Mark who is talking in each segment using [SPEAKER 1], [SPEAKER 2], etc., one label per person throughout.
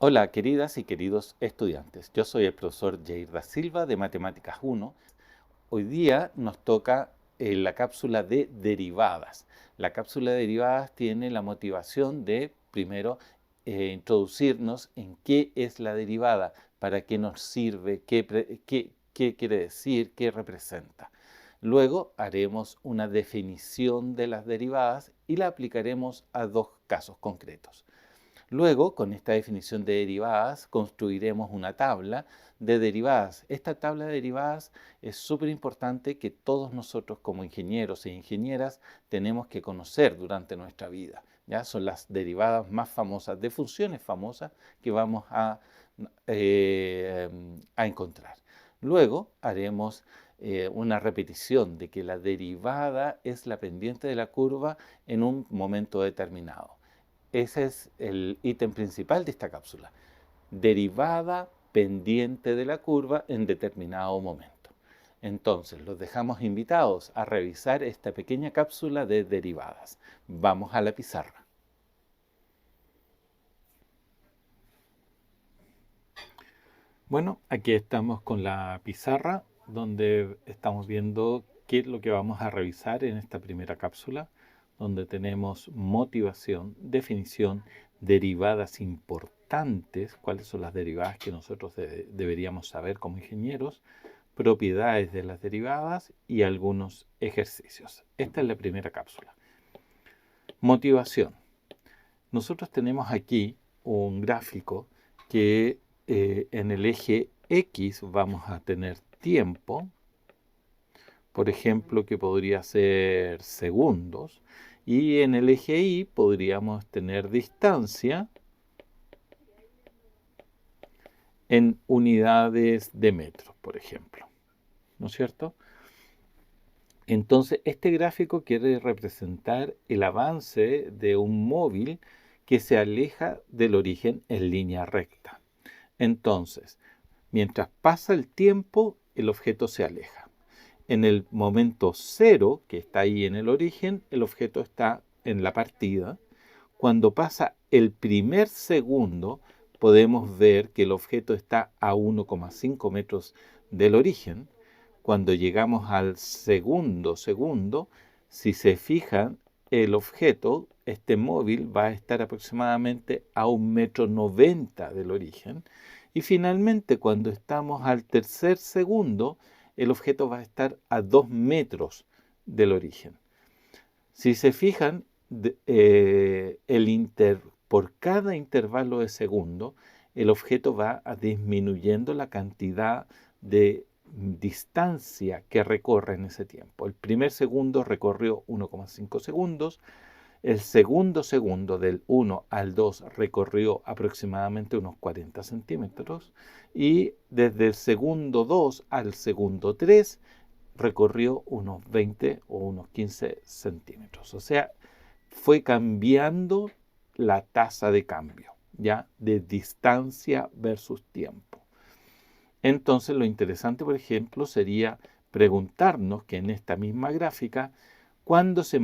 [SPEAKER 1] Hola, queridas y queridos estudiantes. Yo soy el profesor Jair da Silva de Matemáticas 1. Hoy día nos toca la cápsula de derivadas. La cápsula de derivadas tiene la motivación de, primero, introducirnos en qué es la derivada, para qué nos sirve, qué quiere decir, qué representa. Luego haremos una definición de las derivadas y la aplicaremos a dos casos concretos. Luego, con esta definición de derivadas, construiremos una tabla de derivadas. Esta tabla de derivadas es súper importante que todos nosotros como ingenieros e ingenieras tenemos que conocer durante nuestra vida. ¿Ya? Son las derivadas más famosas, de funciones famosas que vamos a encontrar. Luego haremos una repetición de que la derivada es la pendiente de la curva en un momento determinado. Ese es el ítem principal de esta cápsula. Derivada pendiente de la curva en determinado momento. Entonces, los dejamos invitados a revisar esta pequeña cápsula de derivadas. Vamos a la pizarra. Bueno, aquí estamos con la pizarra donde estamos viendo qué es lo que vamos a revisar en esta primera cápsula, donde tenemos motivación, definición, derivadas importantes, cuáles son las derivadas que nosotros deberíamos saber como ingenieros, propiedades de las derivadas y algunos ejercicios. Esta es la primera cápsula. Motivación. Nosotros tenemos aquí un gráfico que en el eje X vamos a tener tiempo, por ejemplo, que podría ser segundos, y en el eje Y podríamos tener distancia en unidades de metros, por ejemplo, ¿no es cierto? Entonces, este gráfico quiere representar el avance de un móvil que se aleja del origen en línea recta. Entonces, mientras pasa el tiempo, el objeto se aleja. En el momento cero, que está ahí en el origen, el objeto está en la partida. Cuando pasa el primer segundo, podemos ver que el objeto está a 1,5 metros del origen. Cuando llegamos al segundo, si se fijan, el objeto, este móvil, va a estar aproximadamente a 1,90 m del origen. Y finalmente, cuando estamos al tercer segundo, el objeto va a estar a 2 metros del origen. Si se fijan, por cada intervalo de segundo, el objeto va disminuyendo la cantidad de distancia que recorre en ese tiempo. El primer segundo recorrió 1,5 segundos, el segundo del 1 al 2 recorrió aproximadamente unos 40 centímetros y desde el segundo 2 al segundo 3 recorrió unos 20 o unos 15 centímetros. O sea, fue cambiando la tasa de cambio, ¿ya? De distancia versus tiempo. Entonces, lo interesante, por ejemplo, sería preguntarnos que en esta misma gráfica, ¿cuándo se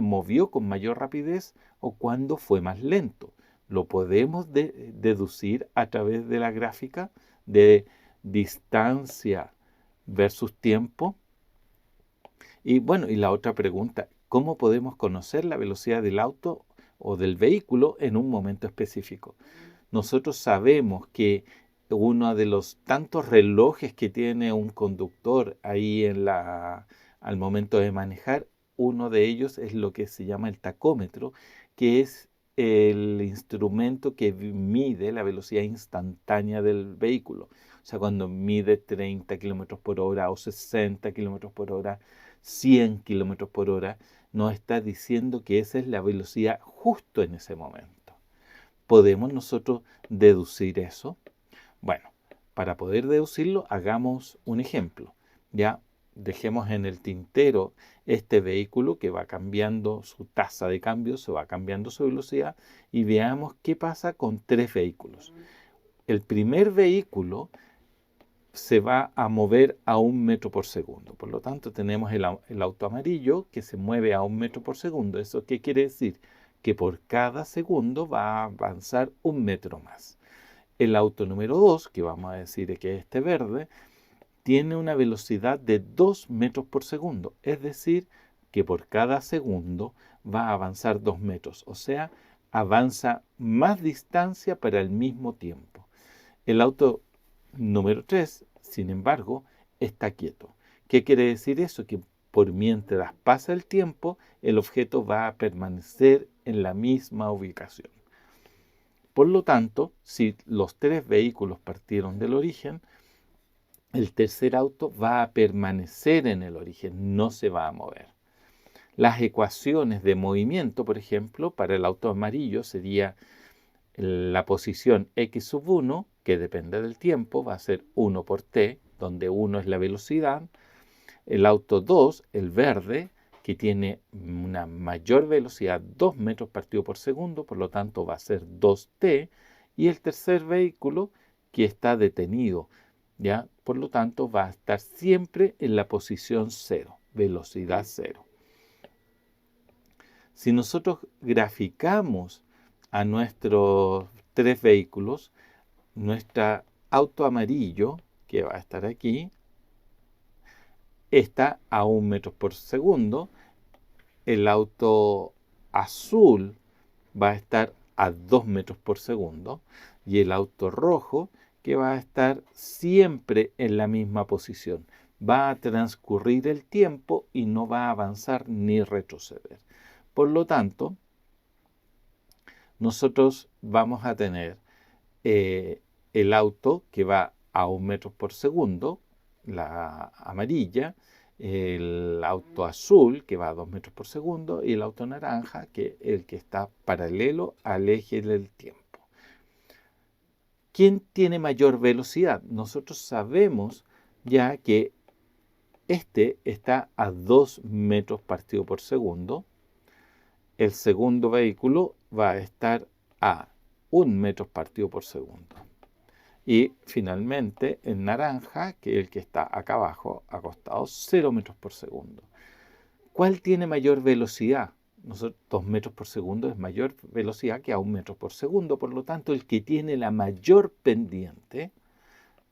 [SPEAKER 1] movió con mayor rapidez o cuándo fue más lento? Lo podemos deducir a través de la gráfica de distancia versus tiempo. Y bueno, y la otra pregunta, ¿cómo podemos conocer la velocidad del auto o del vehículo en un momento específico? Nosotros sabemos que uno de los tantos relojes que tiene un conductor ahí al momento de manejar, uno de ellos es lo que se llama el tacómetro, que es el instrumento que mide la velocidad instantánea del vehículo. O sea, cuando mide 30 kilómetros por hora o 60 kilómetros por hora, 100 kilómetros por hora, nos está diciendo que esa es la velocidad justo en ese momento. ¿Podemos nosotros deducir eso? Bueno, para poder deducirlo, hagamos un ejemplo. Ya dejemos en el tintero este vehículo que va cambiando su tasa de cambio, se va cambiando su velocidad y veamos qué pasa con tres vehículos. El primer vehículo se va a mover a 1 metro por segundo. Por lo tanto, tenemos el auto amarillo que se mueve a 1 metro por segundo. ¿Eso qué quiere decir? que por cada segundo va a avanzar 1 metro más. El auto número 2, que vamos a decir que es este verde, tiene una velocidad de 2 metros por segundo, es decir, que por cada segundo va a avanzar 2 metros, o sea, avanza más distancia para el mismo tiempo. El auto número 3, sin embargo, está quieto. ¿Qué quiere decir eso? Que por mientras pasa el tiempo, el objeto va a permanecer en la misma ubicación. Por lo tanto, si los 3 vehículos partieron del origen, el tercer auto va a permanecer en el origen, no se va a mover. Las ecuaciones de movimiento, por ejemplo, para el auto amarillo sería la posición x sub 1, que depende del tiempo, va a ser 1 por t, donde 1 es la velocidad. El auto 2, el verde, que tiene una mayor velocidad, 2 metros partido por segundo, por lo tanto va a ser 2t. Y el tercer vehículo, que está detenido, ¿ya? Por lo tanto va a estar siempre en la posición 0, velocidad 0. Si nosotros graficamos a nuestros 3 vehículos, nuestro auto amarillo, que va a estar aquí, está a 1 metro por segundo. El auto azul va a estar a 2 metros por segundo. Y el auto rojo, que va a estar siempre en la misma posición. Va a transcurrir el tiempo y no va a avanzar ni retroceder. Por lo tanto, nosotros vamos a tener el auto que va a 1 metro por segundo, la amarilla, el auto azul que va a 2 metros por segundo y el auto naranja, que es el que está paralelo al eje del tiempo. ¿Quién tiene mayor velocidad? Nosotros sabemos ya que este está a 2 metros partido por segundo. El segundo vehículo va a estar a 1 metro partido por segundo. Y finalmente el naranja, que es el que está acá abajo, acostado, 0 metros por segundo. ¿Cuál tiene mayor velocidad? 2 metros por segundo es mayor velocidad que a 1 metro por segundo. Por lo tanto, el que tiene la mayor pendiente,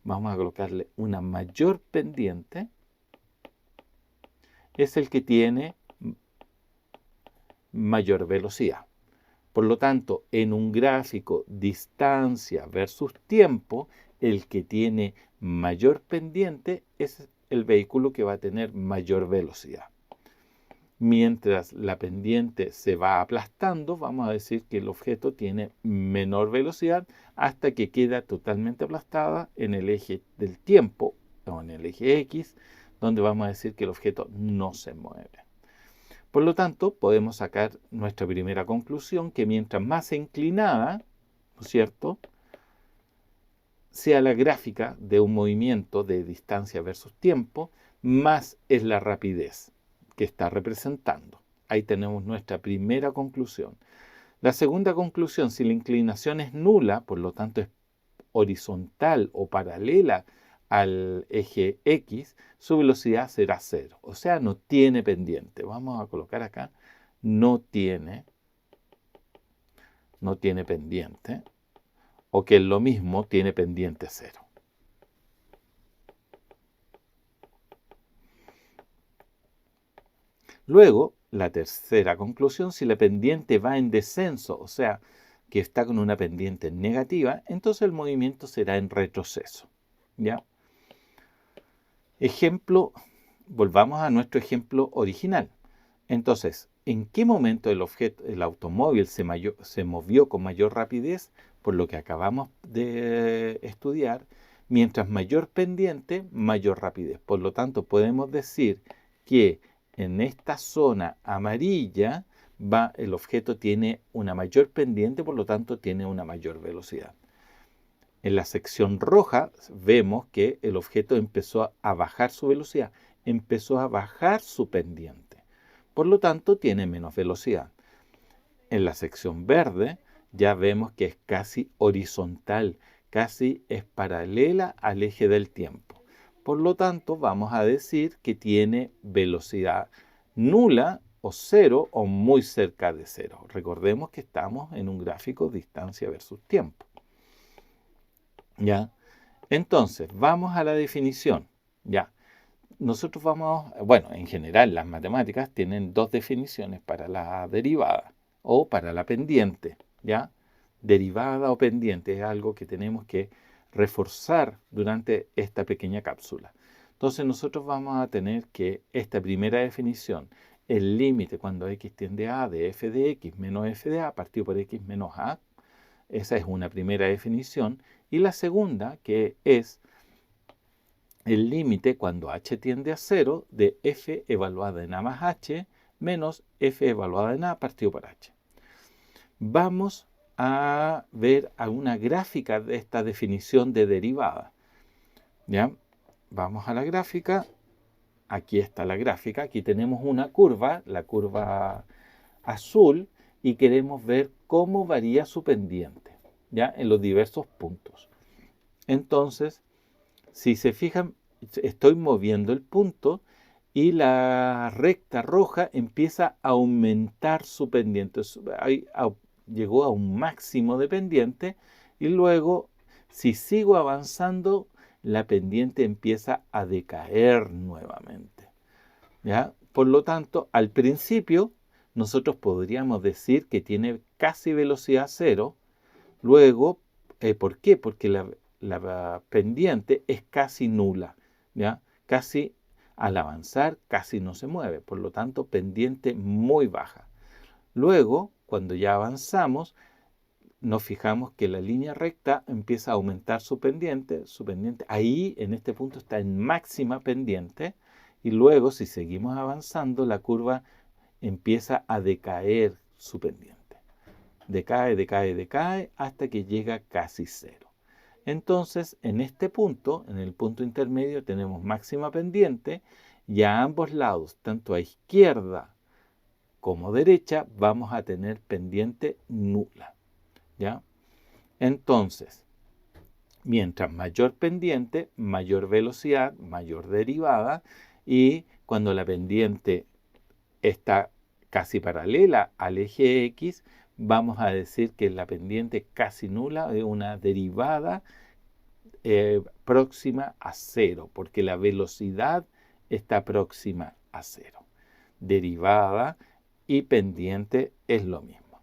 [SPEAKER 1] vamos a colocarle una mayor pendiente, es el que tiene mayor velocidad. Por lo tanto, en un gráfico distancia versus tiempo, el que tiene mayor pendiente es el vehículo que va a tener mayor velocidad. Mientras la pendiente se va aplastando, vamos a decir que el objeto tiene menor velocidad hasta que queda totalmente aplastada en el eje del tiempo o en el eje X, donde vamos a decir que el objeto no se mueve. Por lo tanto, podemos sacar nuestra primera conclusión, que mientras más inclinada, ¿no es cierto?, sea la gráfica de un movimiento de distancia versus tiempo, más es la rapidez que está representando. Ahí tenemos nuestra primera conclusión. La segunda conclusión, si la inclinación es nula, por lo tanto es horizontal o paralela al eje X, su velocidad será 0. O sea, no tiene pendiente. Vamos a colocar acá, no tiene pendiente. O que es lo mismo, tiene pendiente 0. Luego, la tercera conclusión, si la pendiente va en descenso, o sea, que está con una pendiente negativa, entonces el movimiento será en retroceso. ¿Ya? Ejemplo, volvamos a nuestro ejemplo original. Entonces, ¿en qué momento el automóvil se movió con mayor rapidez? Por lo que acabamos de estudiar, mientras mayor pendiente, mayor rapidez. Por lo tanto, podemos decir que en esta zona amarilla el objeto tiene una mayor pendiente, por lo tanto tiene una mayor velocidad. En la sección roja vemos que el objeto empezó a bajar su velocidad, empezó a bajar su pendiente. Por lo tanto, tiene menos velocidad. En la sección verde ya vemos que es casi horizontal, casi es paralela al eje del tiempo. Por lo tanto, vamos a decir que tiene velocidad nula o 0 o muy cerca de 0. Recordemos que estamos en un gráfico distancia versus tiempo. ¿Ya? Entonces, vamos a la definición. ¿Ya? Nosotros vamos, bueno, en general las matemáticas tienen dos definiciones para la derivada o para la pendiente. ¿Ya? Derivada o pendiente es algo que tenemos que reforzar durante esta pequeña cápsula. Entonces nosotros vamos a tener que esta primera definición, el límite cuando x tiende a de f de x menos f de a partido por x menos a, esa es una primera definición. Y la segunda, que es el límite cuando h tiende a 0 de f evaluada en a más h menos f evaluada en a partido por h. Vamos a ver una gráfica de esta definición de derivada. ¿Ya? Vamos a la gráfica. Aquí está la gráfica. Aquí tenemos una curva, la curva azul, y queremos ver cómo varía su pendiente, ¿ya? En los diversos puntos. Entonces, si se fijan, estoy moviendo el punto y la recta roja empieza a aumentar su pendiente. Llegó a un máximo de pendiente y luego, si sigo avanzando, la pendiente empieza a decaer nuevamente. ¿Ya? Por lo tanto, al principio, nosotros podríamos decir que tiene casi velocidad cero. Luego, ¿por qué? Porque la pendiente es casi nula. ¿Ya? Casi al avanzar, casi no se mueve. Por lo tanto, pendiente muy baja. Luego, cuando ya avanzamos, nos fijamos que la línea recta empieza a aumentar su pendiente. Ahí, en este punto, está en máxima pendiente. Y luego, si seguimos avanzando, la curva empieza a decaer su pendiente. Decae, decae, decae, hasta que llega casi cero. Entonces, en este punto, en el punto intermedio, tenemos máxima pendiente y a ambos lados, tanto a izquierda como derecha, vamos a tener pendiente nula. ¿Ya? Entonces, mientras mayor pendiente, mayor velocidad, mayor derivada, y cuando la pendiente está casi paralela al eje X, vamos a decir que la pendiente casi nula es una derivada próxima a cero, porque la velocidad está próxima a cero. Derivada y pendiente es lo mismo.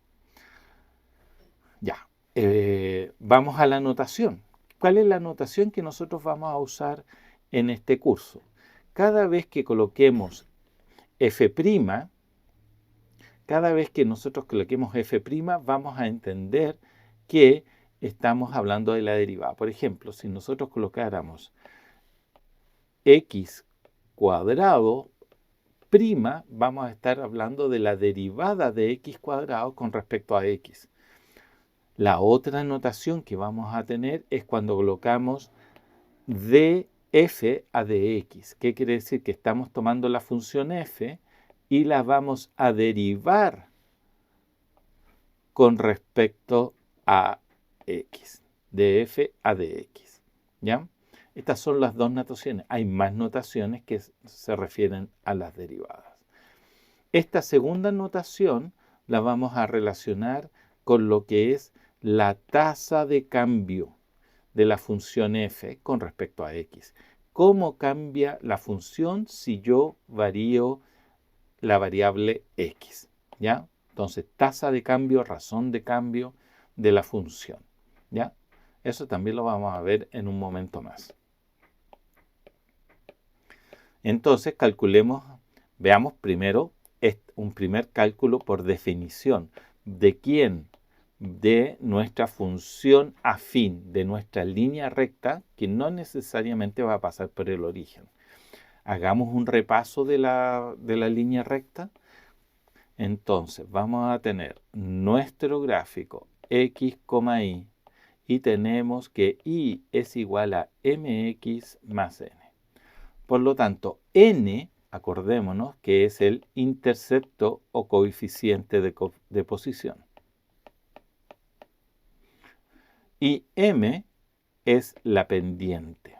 [SPEAKER 1] Ya, vamos a la notación. ¿Cuál es la notación que nosotros vamos a usar en este curso? Cada vez que coloquemos f', cada vez que nosotros coloquemos f', vamos a entender que estamos hablando de la derivada. Por ejemplo, si nosotros colocáramos x cuadrado prima, vamos a estar hablando de la derivada de x cuadrado con respecto a x. La otra notación que vamos a tener es cuando colocamos df a dx. ¿Qué quiere decir? Que estamos tomando la función f y la vamos a derivar con respecto a x. Df a dx. ¿Ya? Estas son las dos notaciones. Hay más notaciones que se refieren a las derivadas. Esta segunda notación la vamos a relacionar con lo que es la tasa de cambio de la función f con respecto a x. ¿Cómo cambia la función si yo varío la variable x? ¿Ya? Entonces, tasa de cambio, razón de cambio de la función. ¿Ya? Eso también lo vamos a ver en un momento más. Entonces, veamos primero un primer cálculo por definición. ¿De quién? De nuestra función afín, de nuestra línea recta, que no necesariamente va a pasar por el origen. Hagamos un repaso de la línea recta. Entonces, vamos a tener nuestro gráfico x, y, y tenemos que y es igual a mx más n. Por lo tanto, n, acordémonos que es el intercepto o coeficiente de posición. Y m es la pendiente.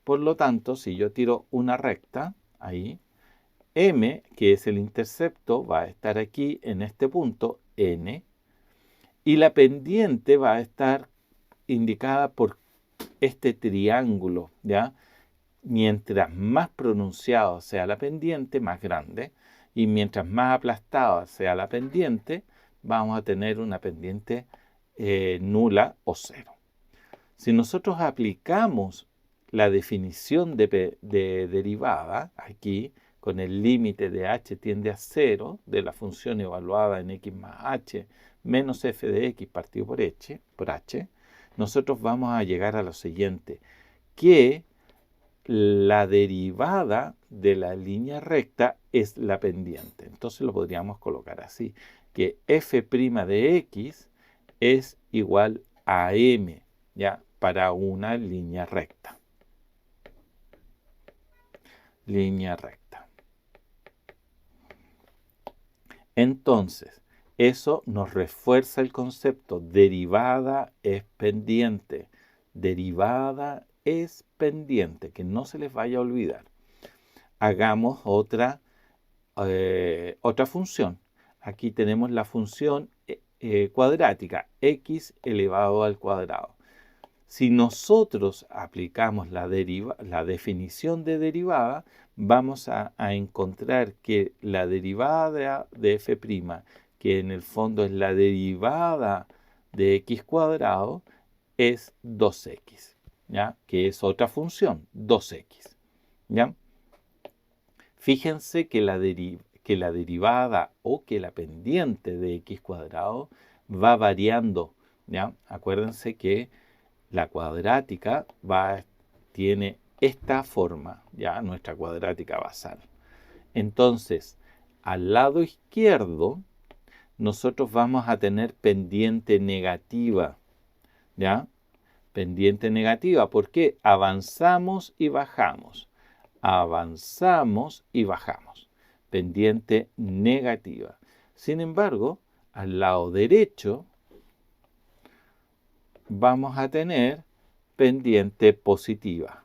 [SPEAKER 1] Por lo tanto, si yo tiro una recta, ahí, m, que es el intercepto, va a estar aquí en este punto, n, y la pendiente va a estar indicada por este triángulo, ¿ya? Mientras más pronunciado sea la pendiente, más grande, y mientras más aplastada sea la pendiente, vamos a tener una pendiente nula o cero. Si nosotros aplicamos la definición de derivada aquí, con el límite de h tiende a 0 de la función evaluada en x más h menos f de x partido por h, nosotros vamos a llegar a lo siguiente, que la derivada de la línea recta es la pendiente. Entonces lo podríamos colocar así, que f' de x es igual a m, ¿ya? Para una línea recta. Línea recta. Entonces, eso nos refuerza el concepto. Derivada es pendiente. Derivada es pendiente, que no se les vaya a olvidar. Hagamos otra función. Aquí tenemos la función cuadrática, x elevado al cuadrado. Si nosotros aplicamos la definición de derivada, vamos a encontrar que la derivada de f', que en el fondo es la derivada de x cuadrado, es 2x, ¿ya? Que es otra función, 2x, ¿ya? Fíjense que la derivada o que la pendiente de x cuadrado va variando, ¿ya? Acuérdense que la cuadrática tiene esta forma, ya nuestra cuadrática basal. Entonces, al lado izquierdo, nosotros vamos a tener pendiente negativa, ¿ya? Pendiente negativa, porque avanzamos y bajamos. Avanzamos y bajamos. Pendiente negativa. Sin embargo, al lado derecho, vamos a tener pendiente positiva.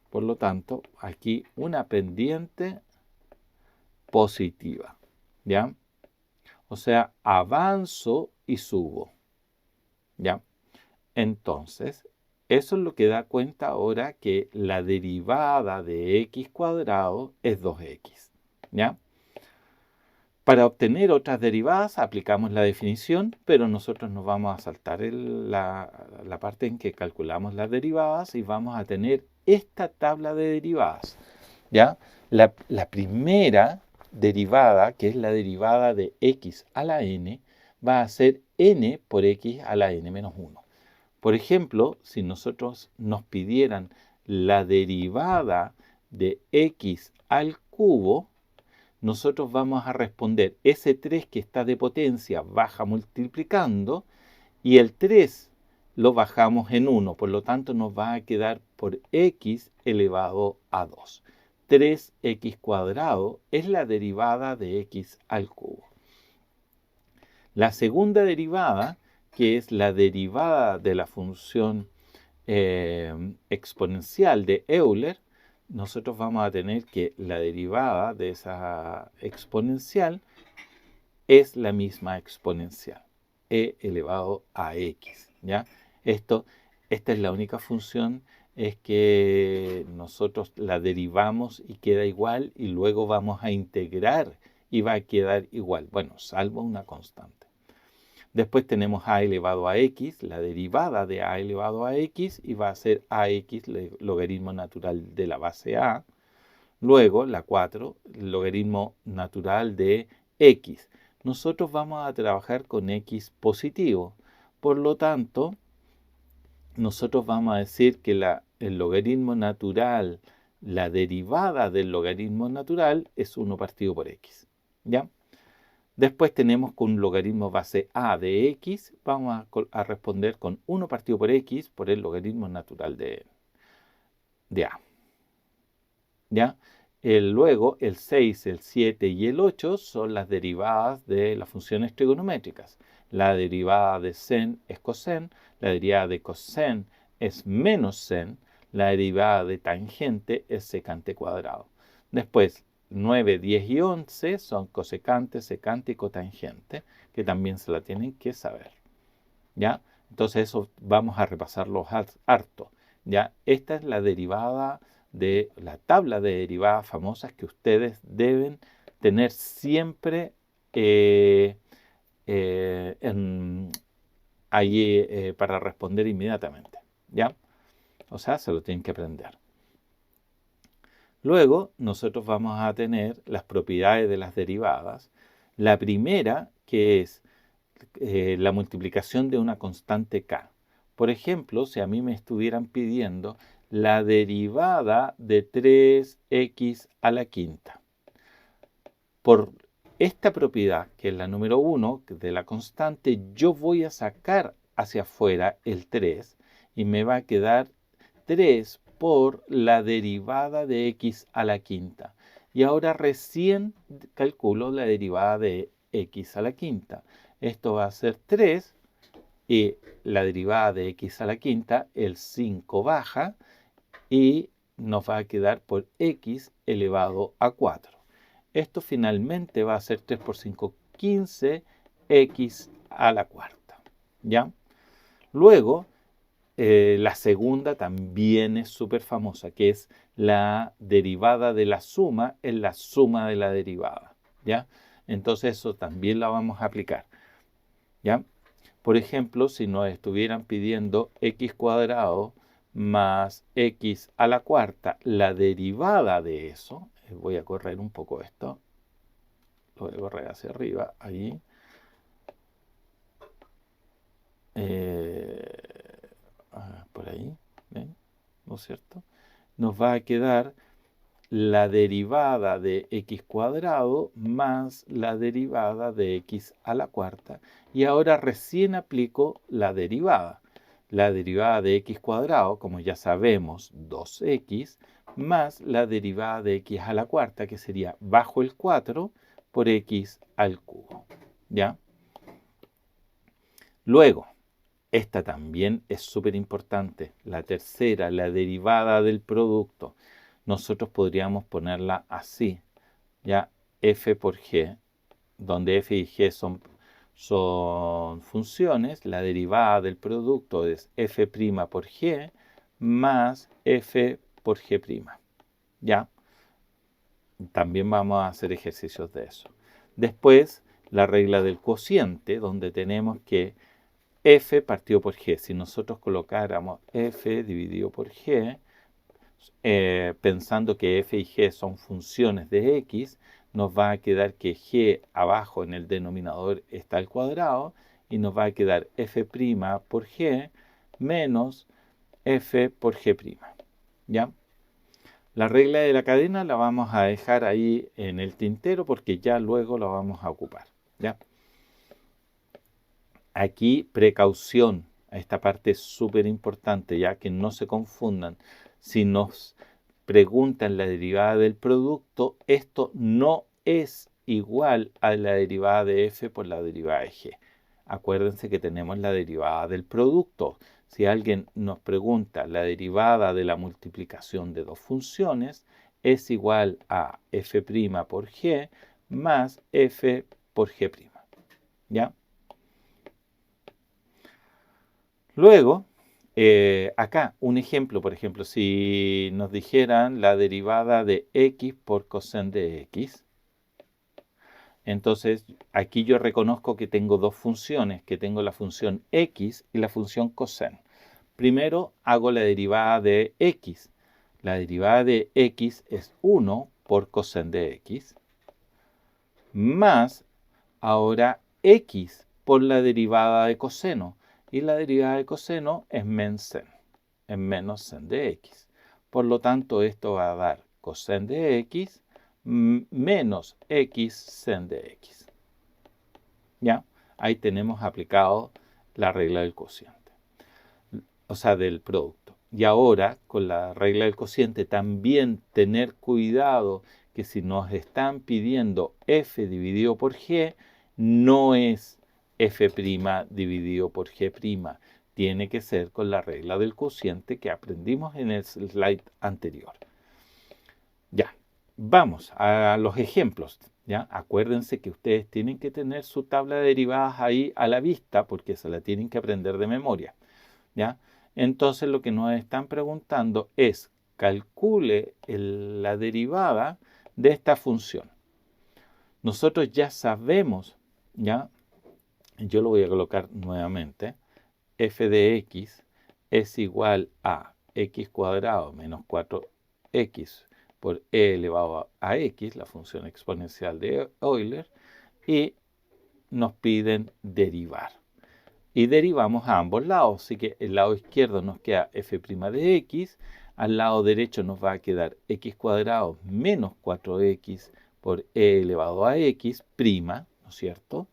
[SPEAKER 1] Por lo tanto, aquí una pendiente positiva, ¿ya? O sea, avanzo y subo, ¿ya? Entonces, eso es lo que da cuenta ahora que la derivada de x cuadrado es 2x, ¿ya? Para obtener otras derivadas aplicamos la definición, pero nosotros nos vamos a saltar la parte en que calculamos las derivadas y vamos a tener esta tabla de derivadas, ¿ya? La primera derivada, que es la derivada de x a la n, va a ser n por x a la n menos 1. Por ejemplo, si nosotros nos pidieran la derivada de x al cubo, nosotros vamos a responder ese 3 que está de potencia baja multiplicando y el 3 lo bajamos en 1, por lo tanto nos va a quedar por x elevado a 2. 3x cuadrado es la derivada de x al cubo. La segunda derivada, que es la derivada de la función exponencial de Euler, nosotros vamos a tener que la derivada de esa exponencial es la misma exponencial, e elevado a x, ¿ya? Esta es la única función, es que nosotros la derivamos y queda igual y luego vamos a integrar y va a quedar igual, bueno, salvo una constante. Después tenemos a elevado a x, la derivada de a elevado a x, y va a ser ax, logaritmo natural de la base a. Luego, la 4, logaritmo natural de x. Nosotros vamos a trabajar con x positivo. Por lo tanto, nosotros vamos a decir que el logaritmo natural, la derivada del logaritmo natural es 1 partido por x, ¿ya? Después tenemos con un logaritmo base a de x, vamos a responder con 1 partido por x por el logaritmo natural de a. ¿Ya? Luego, el 6, el 7 y el 8 son las derivadas de las funciones trigonométricas. La derivada de sen es cosen, la derivada de cosen es menos sen, La derivada de tangente es secante cuadrado. Después, 9, 10 y 11 son cosecante, secante y cotangente, que también se la tienen que saber. ¿Ya? Entonces eso vamos a repasarlos harto. ¿Ya? Esta es la derivada de la tabla de derivadas famosas que ustedes deben tener siempre allí para responder inmediatamente. ¿Ya? O sea, se lo tienen que aprender. Luego, nosotros vamos a tener las propiedades de las derivadas. La primera, que es la multiplicación de una constante k. Por ejemplo, si a mí me estuvieran pidiendo la derivada de 3x a la quinta. Por esta propiedad, que es la número 1 de la constante, yo voy a sacar hacia afuera el 3 y me va a quedar 3 por la derivada de x a la quinta. Y ahora recién calculo la derivada de x a la quinta. Esto va a ser 3 y la derivada de x a la quinta, el 5 baja y nos va a quedar por x elevado a 4. Esto finalmente va a ser 3 por 5, 15, x a la cuarta. ¿Ya? Luego, la segunda también es súper famosa, que es la derivada de la suma en la suma de la derivada. ¿Ya? Entonces eso también la vamos a aplicar. ¿Ya? Por ejemplo, si nos estuvieran pidiendo x cuadrado más x a la cuarta, la derivada de eso, voy a correr un poco esto, lo voy a correr hacia arriba, ahí. Por ahí, ¿ven? ¿No es cierto? Nos va a quedar la derivada de x cuadrado más la derivada de x a la cuarta. Y ahora recién aplico la derivada. La derivada de x cuadrado, como ya sabemos, 2x, más la derivada de x a la cuarta, que sería bajo el 4 por x al cubo. ¿Ya? Luego, esta también es súper importante. La tercera, la derivada del producto. Nosotros podríamos ponerla así, ya f por g, donde f y g son funciones, la derivada del producto es f' por g más f por g'. ¿Ya? También vamos a hacer ejercicios de eso. Después, la regla del cociente, donde tenemos que f partido por g. Si nosotros colocáramos f dividido por g, pensando que f y g son funciones de x, nos va a quedar que g abajo en el denominador está al cuadrado y nos va a quedar f' por g menos f por g'. ¿Ya? La regla de la cadena la vamos a dejar ahí en el tintero porque ya luego la vamos a ocupar. ¿Ya? Aquí precaución, esta parte es súper importante, ya que no se confundan. Si nos preguntan la derivada del producto, esto no es igual a la derivada de f por la derivada de g. Acuérdense que tenemos la derivada del producto. Si alguien nos pregunta la derivada de la multiplicación de dos funciones, es igual a f' por g más f por g'. ¿Ya? Luego, acá un ejemplo, por ejemplo, si nos dijeran la derivada de x por coseno de x, entonces aquí yo reconozco que tengo dos funciones, que tengo la función x y la función coseno. Primero hago la derivada de x. La derivada de x es 1 por coseno de x, más ahora x por la derivada de coseno. Y la derivada de coseno es menos sen de x. Por lo tanto, esto va a dar coseno de x menos x sen de x. ¿Ya? Ahí tenemos aplicado la regla del cociente, o sea, del producto. Y ahora, con la regla del cociente, también tener cuidado que si nos están pidiendo f dividido por g, no es f' dividido por g', tiene que ser con la regla del cociente que aprendimos en el slide anterior. Ya, vamos a los ejemplos. ¿Ya? Acuérdense que ustedes tienen que tener su tabla de derivadas ahí a la vista porque se la tienen que aprender de memoria. ¿Ya? Entonces lo que nos están preguntando es calcule la derivada de esta función. Nosotros ya sabemos, ¿ya? Yo lo voy a colocar nuevamente, f de x es igual a x cuadrado menos 4x por e elevado a x, la función exponencial de Euler, y nos piden derivar. Y derivamos a ambos lados, así que el lado izquierdo nos queda f' de x, al lado derecho nos va a quedar x cuadrado menos 4x por e elevado a x, prima, ¿no es cierto?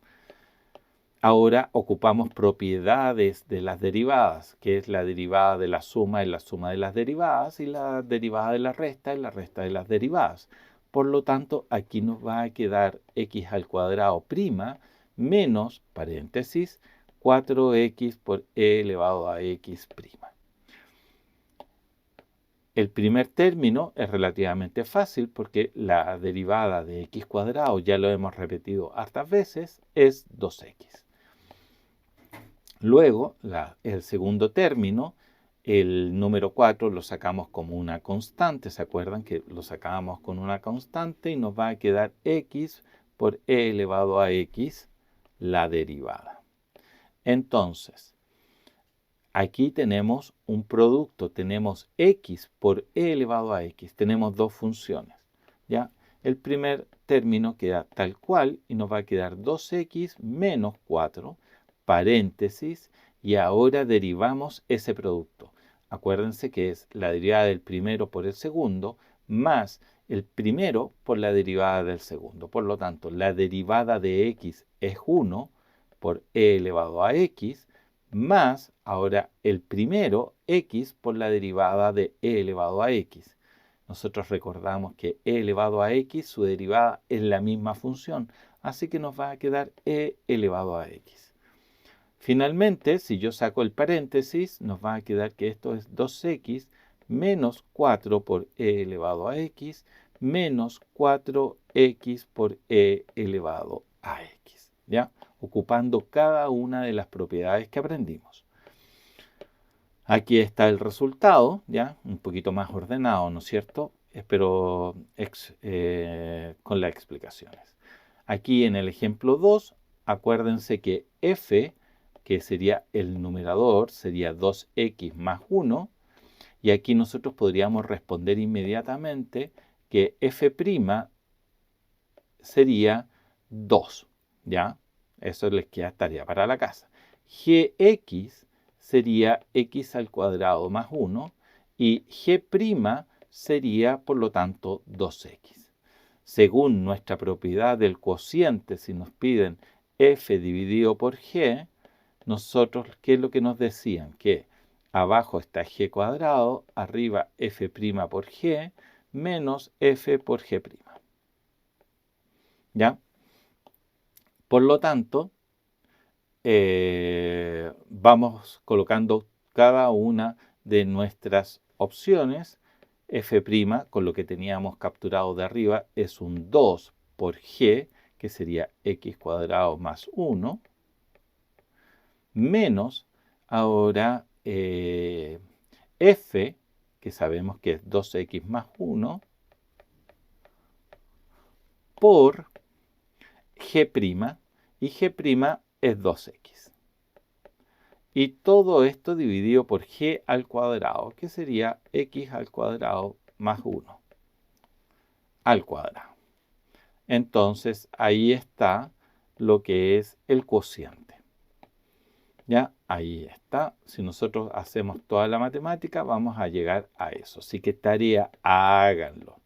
[SPEAKER 1] Ahora ocupamos propiedades de las derivadas, que es la derivada de la suma es la suma de las derivadas y la derivada de la resta es la resta de las derivadas. Por lo tanto, aquí nos va a quedar x al cuadrado prima menos, paréntesis, 4x por e elevado a x prima. El primer término es relativamente fácil porque la derivada de x cuadrado, ya lo hemos repetido hartas veces, es 2x. Luego, el segundo término, el número 4 lo sacamos como una constante. ¿Se acuerdan que lo sacábamos con una constante y nos va a quedar x por e elevado a x, la derivada? Entonces, aquí tenemos un producto, tenemos x por e elevado a x, tenemos dos funciones, ¿ya? El primer término queda tal cual y nos va a quedar 2x menos 4, paréntesis, y ahora derivamos ese producto. Acuérdense que es la derivada del primero por el segundo más el primero por la derivada del segundo. Por lo tanto, la derivada de x es 1 por e elevado a x, más ahora el primero x por la derivada de e elevado a x. Nosotros recordamos que e elevado a x, su derivada es la misma función, así que nos va a quedar e elevado a x. Finalmente, si yo saco el paréntesis, nos va a quedar que esto es 2x menos 4 por e elevado a x menos 4x por e elevado a x, ¿ya? Ocupando cada una de las propiedades que aprendimos. Aquí está el resultado, ¿ya? Un poquito más ordenado, ¿no es cierto? Pero con las explicaciones. Aquí en el ejemplo 2, acuérdense que f, que sería el numerador, sería 2x más 1, y aquí nosotros podríamos responder inmediatamente que f' sería 2, ¿ya? Eso les queda tarea para la casa. Gx sería x al cuadrado más 1 y g' sería, por lo tanto, 2x. Según nuestra propiedad del cociente, si nos piden f dividido por g, nosotros, ¿qué es lo que nos decían? Que abajo está g cuadrado, arriba f' por g, menos f por g'. ¿Ya? Por lo tanto, vamos colocando cada una de nuestras opciones. F' con lo que teníamos capturado de arriba es un 2 por g, que sería x cuadrado más 1, menos ahora f, que sabemos que es 2x más 1, por g', y g' es 2x. Y todo esto dividido por g al cuadrado, que sería x al cuadrado más 1 al cuadrado. Entonces, ahí está lo que es el cociente. ¿Ya? Ahí está. Si nosotros hacemos toda la matemática, vamos a llegar a eso. Así que tarea, háganlo.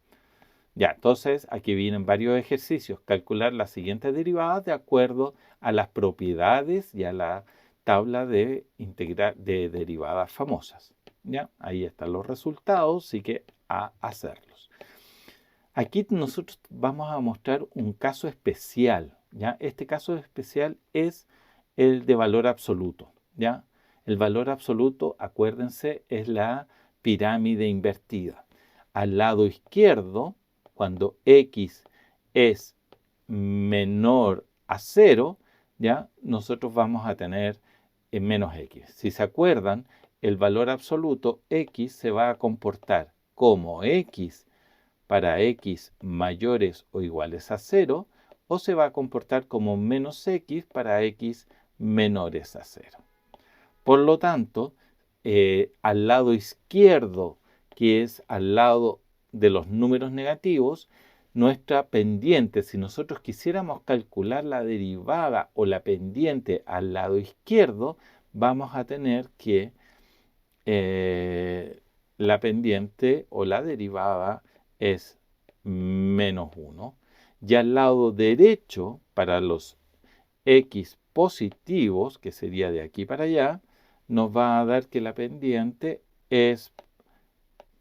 [SPEAKER 1] Ya, entonces aquí vienen varios ejercicios. Calcular las siguientes derivadas de acuerdo a las propiedades y a la tabla de derivadas famosas. ¿Ya? Ahí están los resultados, así que a hacerlos. Aquí nosotros vamos a mostrar un caso especial. ¿Ya? Este caso especial es el de valor absoluto. ¿Ya? El valor absoluto, acuérdense, es la pirámide invertida. Al lado izquierdo, cuando x es menor a 0, ¿ya? Nosotros vamos a tener menos x. Si se acuerdan, el valor absoluto x se va a comportar como x para x mayores o iguales a 0, o se va a comportar como menos x para x menores a 0. Por lo tanto, al lado izquierdo, que es al lado de los números negativos, nuestra pendiente, si nosotros quisiéramos calcular la derivada o la pendiente al lado izquierdo, vamos a tener que la pendiente o la derivada es menos 1. Y al lado derecho, para los x positivos, que sería de aquí para allá, nos va a dar que la pendiente es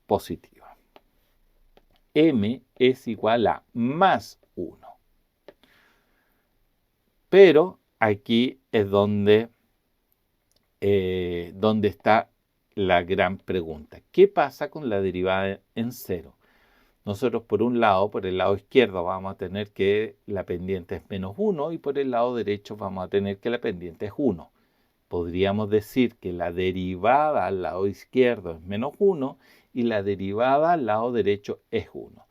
[SPEAKER 1] positiva. M es igual a más 1. Pero aquí es donde está la gran pregunta. ¿Qué pasa con la derivada en 0? Nosotros por un lado, por el lado izquierdo, vamos a tener que la pendiente es menos 1 y por el lado derecho vamos a tener que la pendiente es 1. Podríamos decir que la derivada al lado izquierdo es menos 1 y la derivada al lado derecho es 1.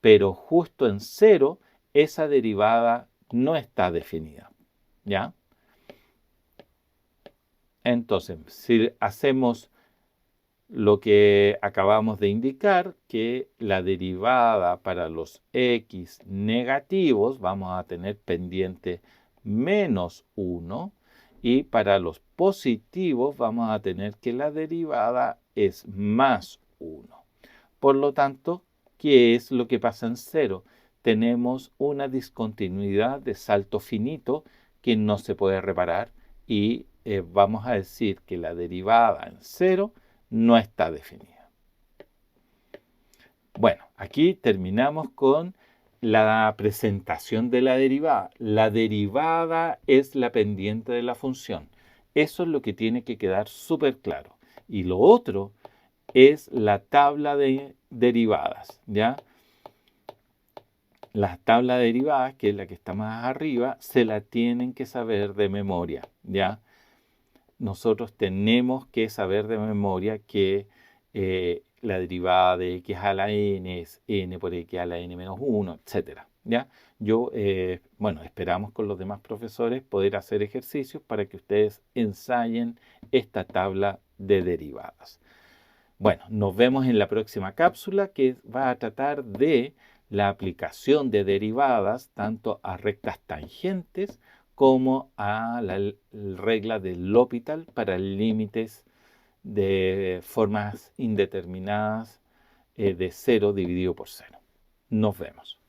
[SPEAKER 1] Pero justo en 0, esa derivada no está definida, ¿ya? Entonces, si hacemos lo que acabamos de indicar, que la derivada para los x negativos vamos a tener pendiente menos 1 y para los positivos vamos a tener que la derivada es más 1. Por lo tanto, ¿qué es lo que pasa en 0? Tenemos una discontinuidad de salto finito que no se puede reparar y vamos a decir que la derivada en 0 no está definida. Bueno, aquí terminamos con la presentación de la derivada. La derivada es la pendiente de la función. Eso es lo que tiene que quedar súper claro. Y lo otro es la tabla de derivadas, ¿ya? La tabla de derivadas, que es la que está más arriba, se la tienen que saber de memoria, ¿ya? Nosotros tenemos que saber de memoria que la derivada de x a la n es n por x a la n menos 1, etc. ¿Ya? Bueno, esperamos con los demás profesores poder hacer ejercicios para que ustedes ensayen esta tabla de derivadas. Bueno, nos vemos en la próxima cápsula que va a tratar de la aplicación de derivadas tanto a rectas tangentes como a la regla del L'Hopital para límites de formas indeterminadas de 0 dividido por 0. Nos vemos.